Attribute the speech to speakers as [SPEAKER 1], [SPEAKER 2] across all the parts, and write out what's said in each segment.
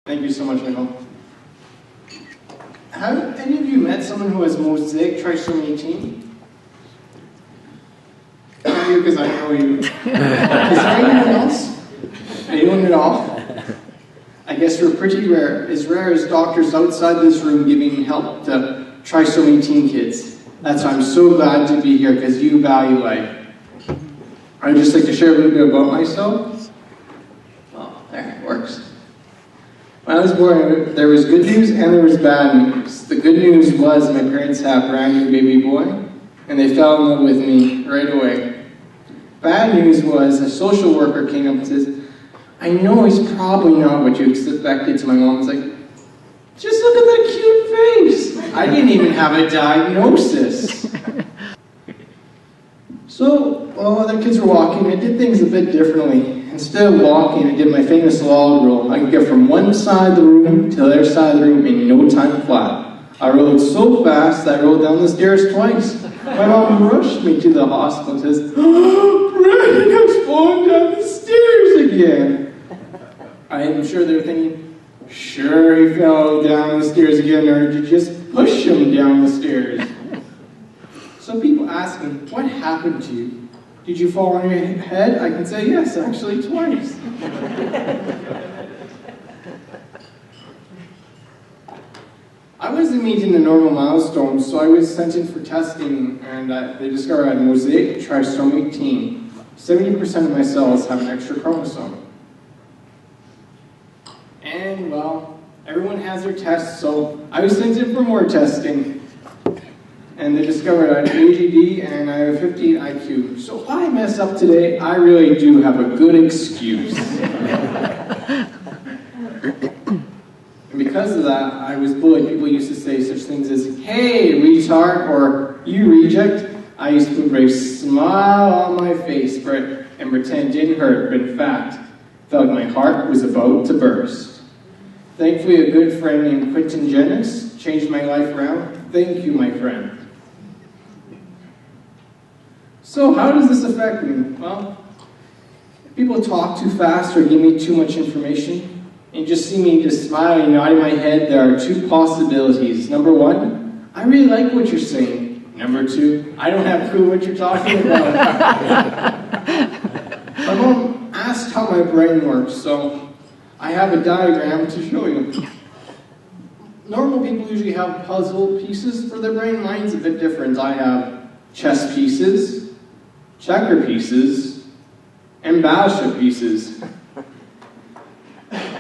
[SPEAKER 1] Thank you so much, Nicole. Have any of you met someone who has Mosaic Trisomy 18? Not you, because I know you. Is there anyone else? Anyone at all? I guess we're pretty rare. As rare as doctors outside this room giving help to Trisomy 18 kids. That's why I'm so glad to be here, because you value life. I'd just like to share a little bit about myself. Oh, there, it works. When I was born, there was good news and there was bad news. The good news was my parents had a brand new baby boy, and they fell in love with me right away. Bad news was a social worker came up and says, I know he's probably not what you expected. To my mom, was like, just look at that cute face. I didn't even have a diagnosis. So, while other kids were walking, I did things a bit differently. Instead of walking, I did my famous log roll. I could get from one side of the room to the other side of the room in no time flat. I rolled so fast that I rolled down the stairs twice. My mom rushed me to the hospital and says, oh, Brandon has fallen down the stairs again. I am sure they're thinking, sure he fell down the stairs again, or did you just push him down the stairs? So people ask me, what happened to you? Did you fall on your head? I can say yes, actually, twice. I wasn't meeting the normal milestones, so I was sent in for testing, and they discovered I had Mosaic Trisomy 18. 70% of my cells have an extra chromosome. And, well, everyone has their tests, so I was sent in for more testing. And they discovered I had ADD and I have a 15 IQ. So if I mess up today, I really do have a good excuse. And because of that, I was bullied. People used to say such things as, hey, retard, or you reject. I used to put a brave smile on my face and pretend it didn't hurt, but in fact, felt like my heart was about to burst. Thankfully, a good friend named Quentin Jennings changed my life around. Thank you, my friend. So how does this affect me? Well, if people talk too fast or give me too much information, and just see me just smiling, nodding my head, there are two possibilities. Number one, I really like what you're saying. Number two, I don't have a clue what you're talking about. My mom asked how my brain works, so I have a diagram to show you. Normal people usually have puzzle pieces for their brain. Mine's a bit different. I have chess pieces, checker pieces, and battleship pieces.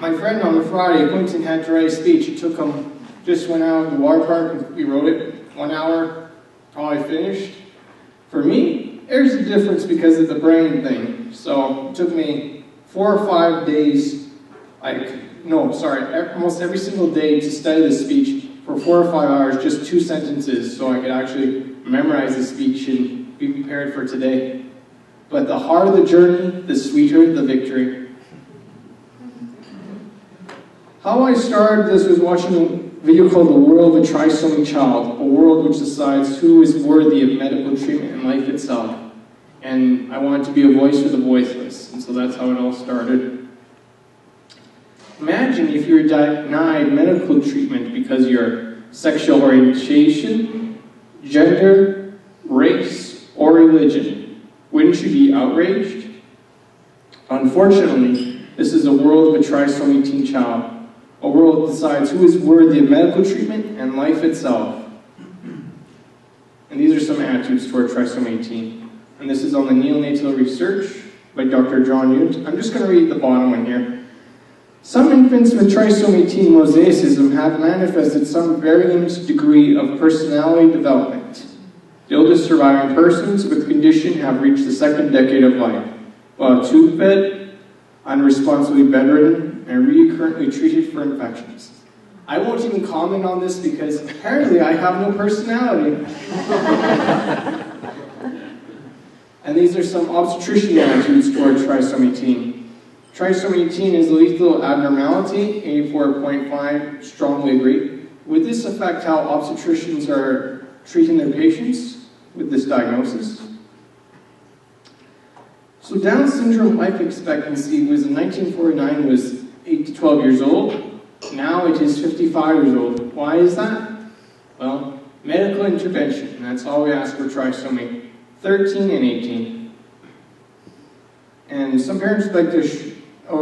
[SPEAKER 1] My friend on the Friday, Quentin, had to write a speech. It took him, just went out to the water park and we wrote it. 1 hour, probably finished. For me, there's a difference because of the brain thing. So it took me 4 or 5 days, almost every single day to study the speech for 4 or 5 hours, just 2 sentences, so I could actually memorize the speech and be prepared for today. But the harder the journey, the sweeter the victory. How I started this was watching a video called The World of a Trisomy Child, a world which decides who is worthy of medical treatment and life itself. And I wanted to be a voice for the voiceless, and so that's how it all started. Imagine if you were denied medical treatment because of your sexual orientation, gender, race, or religion. Wouldn't you be outraged? Unfortunately, this is a world of a trisomy 18 child. A world that decides who is worthy of medical treatment and life itself. And these are some attitudes toward trisomy 18. And this is on the neonatal research by Dr. John Yount. I'm just going to read the bottom one here. Some infants with trisomy 18 mosaicism have manifested some varying degree of personality development. The oldest surviving persons with the condition have reached the 2nd decade of life, while tube-fed, unresponsibly bedridden, and recurrently treated for infections. I won't even comment on this because apparently I have no personality. And these are some obstetrician attitudes toward trisomy 18. Trisomy 18 is a lethal abnormality, 84.5 strongly agree. Would this affect how obstetricians are treating their patients with this diagnosis? So Down syndrome life expectancy was in 1949 was 8 to 12 years old. Now it is 55 years old. Why is that? Well, medical intervention, and that's all we ask for trisomy 13 and 18. And some parents would like to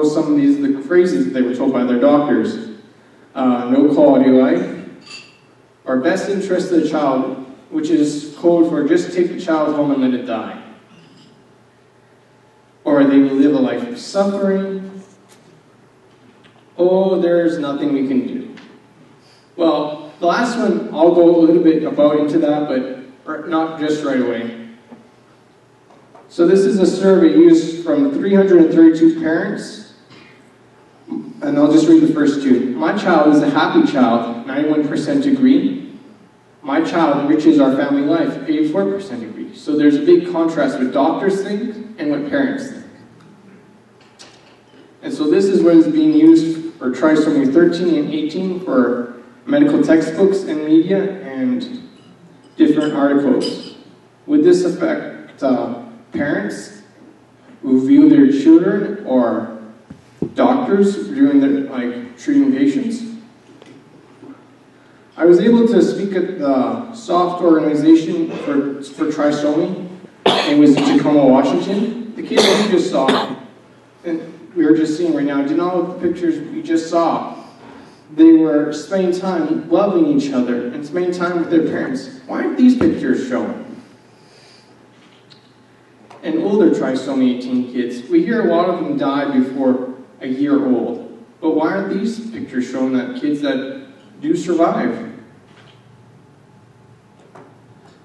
[SPEAKER 1] some of the phrases that they were told by their doctors. No quality of life, or best interest of the child, which is code for just take the child home and let it die. Or they will live a life of suffering. Oh, there's nothing we can do. Well, the last one, I'll go a little bit into that, but not just right away. So this is a survey used from 332 parents, and I'll just read the first two. My child is a happy child, 91% agree. My child enriches our family life, 84% agree. So there's a big contrast with doctors think and what parents think. And so this is what is being used for trisomy 13 and 18 for medical textbooks and media and different articles. Would this affect parents who view their children or doctors doing treating patients? I was able to speak at the SOFT organization for trisomy. It was in Tacoma, Washington. The kids that you just saw, and we were just seeing right now, did all of the pictures we just saw. They were spending time loving each other and spending time with their parents. Why aren't these pictures shown? And older trisomy 18 kids, we hear a lot of them die before a year old. But why aren't these pictures showing that kids that do survive?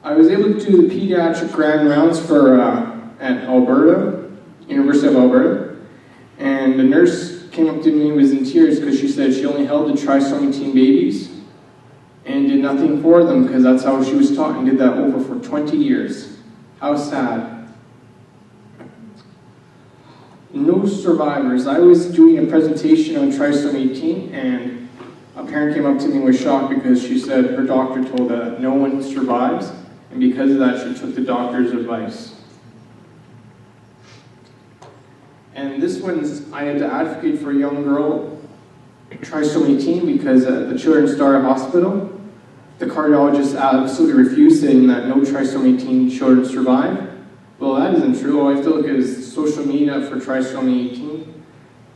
[SPEAKER 1] I was able to do the pediatric grand rounds for at Alberta, University of Alberta, and the nurse came up to me and was in tears because she said she only held the trisomy teen babies and did nothing for them because that's how she was taught and did that over for 20 years. How sad. No survivors. I was doing a presentation on trisomy 18 and a parent came up to me and was shocked because she said her doctor told her that no one survives, and because of that she took the doctor's advice. And this one's, I had to advocate for a young girl, trisomy 18, because at the Children's Star Hospital, the cardiologist absolutely refused, saying that no trisomy 18 children survive. Well, that isn't true. All I have to look at is social media for trisomy 18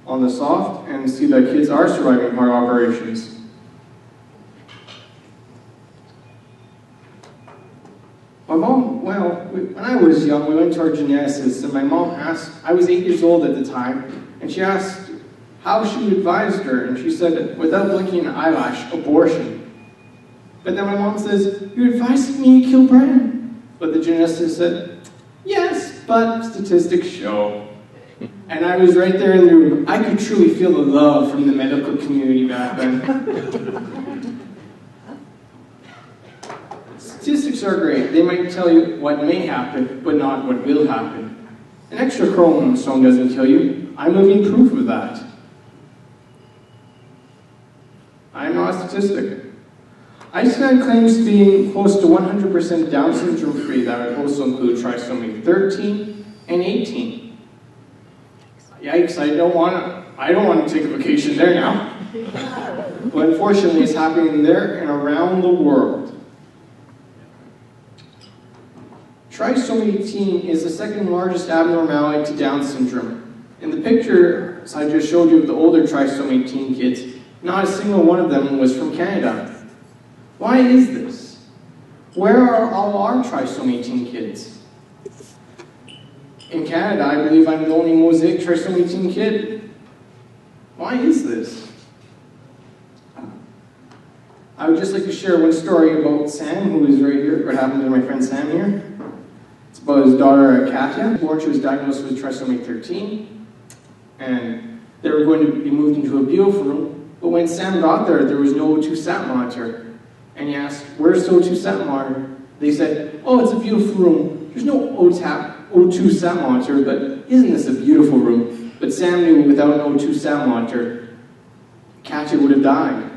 [SPEAKER 1] on the SOFT and see that kids are surviving heart operations. My mom, well, when I was young, we went to our geneticist, and my mom asked, I was 8 years old at the time, and she asked how she advised her, and she said, without blinking an eyelash, abortion. But then my mom says, you're advising me to kill Brian. But the geneticist said, yes, but statistics show. And I was right there in the room. I could truly feel the love from the medical community back then. Statistics are great. They might tell you what may happen, but not what will happen. An extra chromosome doesn't kill you. I'm living proof of that. I'm not a statistic. Iceland claims to be close to 100% Down syndrome free. That would also include trisomy 13 and 18. Yikes, I don't want to take a vacation there now. But unfortunately, it's happening there and around the world. Trisomy 18 is the second largest abnormality to Down syndrome. In the pictures I just showed you of the older trisomy 18 kids, not a single one of them was from Canada. Why is this? Where are all our trisomy 18 kids? In Canada, I believe I'm the only Mosaic Trisomy 18 kid. Why is this? I would just like to share one story about Sam, who is right here. What happened to my friend Sam here? It's about his daughter, Katya. She was diagnosed with trisomy 13, and they were going to be moved into a beautiful room. But when Sam got there, there was no O2 sat monitor. And he asked, where's the O2 sat monitor? They said, oh, it's a beautiful room. There's no O2 sat monitor, but isn't this a beautiful room? But Sam knew without an O2 sat monitor, Katya would have died.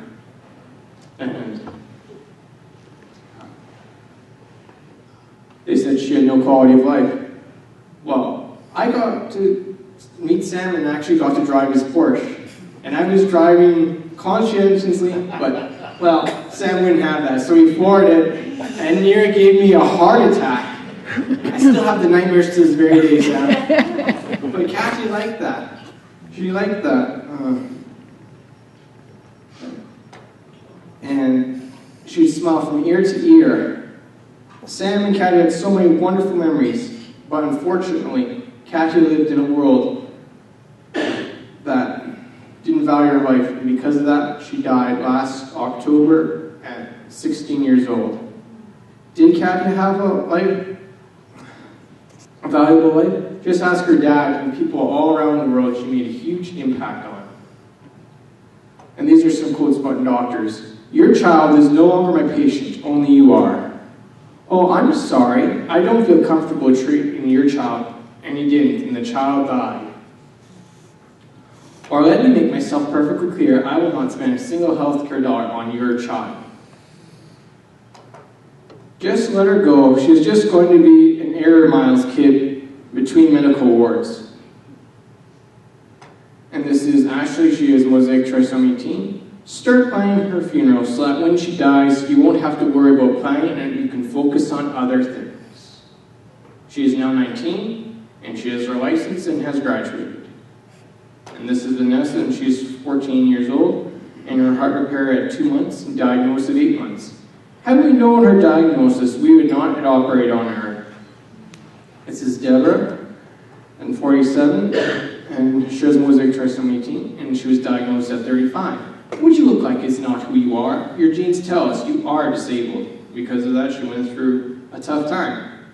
[SPEAKER 1] And they said she had no quality of life. Well, I got to meet Sam and actually got to drive his Porsche. And I was driving conscientiously, but, well, Sam wouldn't have that, so he floored it, and nearly gave me a heart attack. I still have the nightmares to this very day, Sam. But Kathy liked that. She liked that. And she would smile from ear to ear. Sam and Kathy had so many wonderful memories, but unfortunately, Kathy lived in a world that didn't value her life, and because of that, she died last October at 16 years old. Didn't Kathy have a valuable life? Just ask her dad and people all around the world she made a huge impact on. And these are some quotes about doctors. Your child is no longer my patient, only you are. Oh, I'm sorry, I don't feel comfortable treating your child, and he didn't, and the child died. Or let me make myself perfectly clear, I will not spend a single healthcare dollar on your child. Just let her go. She's just going to be an Air Miles kid between medical wards. And this is Ashley. She is Mosaic Trisomy teen. Start planning her funeral so that when she dies, you won't have to worry about planning and you can focus on other things. She is now 19, and she has her license and has graduated. And this is Vanessa, and she's 14 years old, and her heart repair at 2 months and diagnosed at 8 months. Had we known her diagnosis, we would not have operated on her. This is Deborah, and 47, and she has Mosaic Trisomy teen, and she was diagnosed at 35. What you look like is not who you are. Your genes tell us you are disabled. Because of that, she went through a tough time.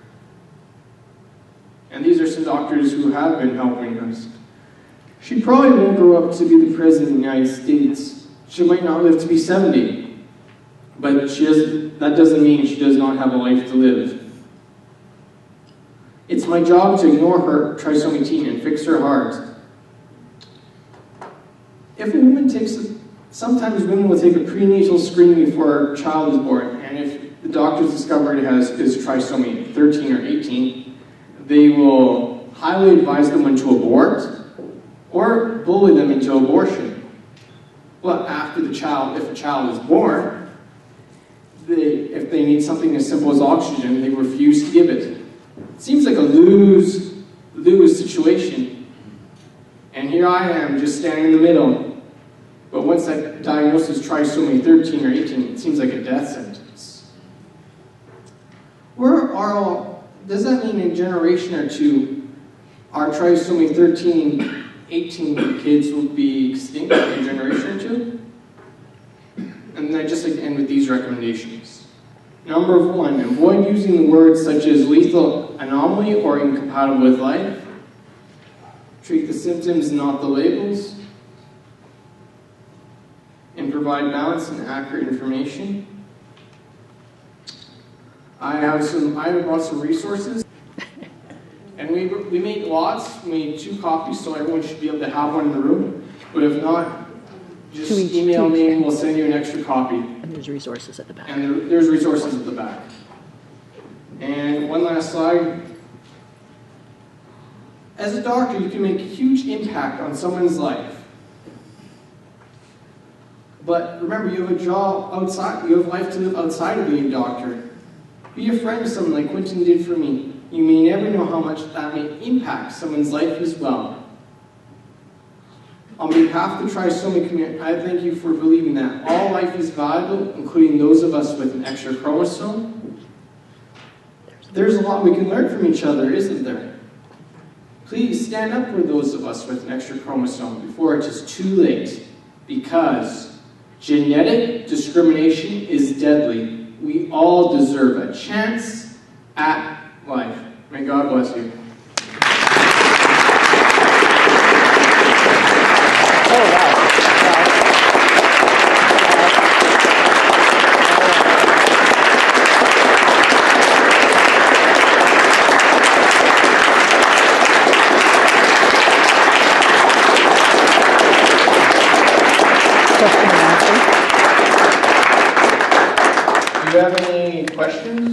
[SPEAKER 1] And these are some doctors who have been helping us. She probably won't grow up to be the President of the United States. She might not live to be 70. But that doesn't mean she does not have a life to live. It's my job to ignore her trisomy teen and fix her heart. If a woman sometimes women will take a prenatal screening before a child is born, and if the doctors discover it is trisomy 13 or 18, they will highly advise the woman to abort or bully them into abortion. Well, if a child is born, if they need something as simple as oxygen, they refuse to give it. It seems like a lose-lose situation. And here I am, just standing in the middle. But once that diagnosis is trisomy 13 or 18, it seems like a death sentence. Does that mean in a generation or two, our trisomy 13, 18 kids will be extinct in a generation or two? And then I'd just like to end with these recommendations. Number 1, avoid using the words such as lethal anomaly or incompatible with life. Treat the symptoms, not the labels. And provide balanced and accurate information. I brought some resources. And we made lots. We made 2 copies, so everyone should be able to have one in the room. But if not, just email me and we'll send you an extra copy.
[SPEAKER 2] And there's resources at the back.
[SPEAKER 1] And there's resources at the back. And one last slide. As a doctor, you can make a huge impact on someone's life. But remember, you have a job outside, you have life to live outside of being a doctor. Be a friend to someone like Quentin did for me. You may never know how much that may impact someone's life as well. On behalf of the trisomy community, I thank you for believing that all life is valuable, including those of us with an extra chromosome. There's a lot we can learn from each other, isn't there? Please stand up for those of us with an extra chromosome before it is too late, because genetic discrimination is deadly. We all deserve a chance at life. May God bless you. Do you have any questions?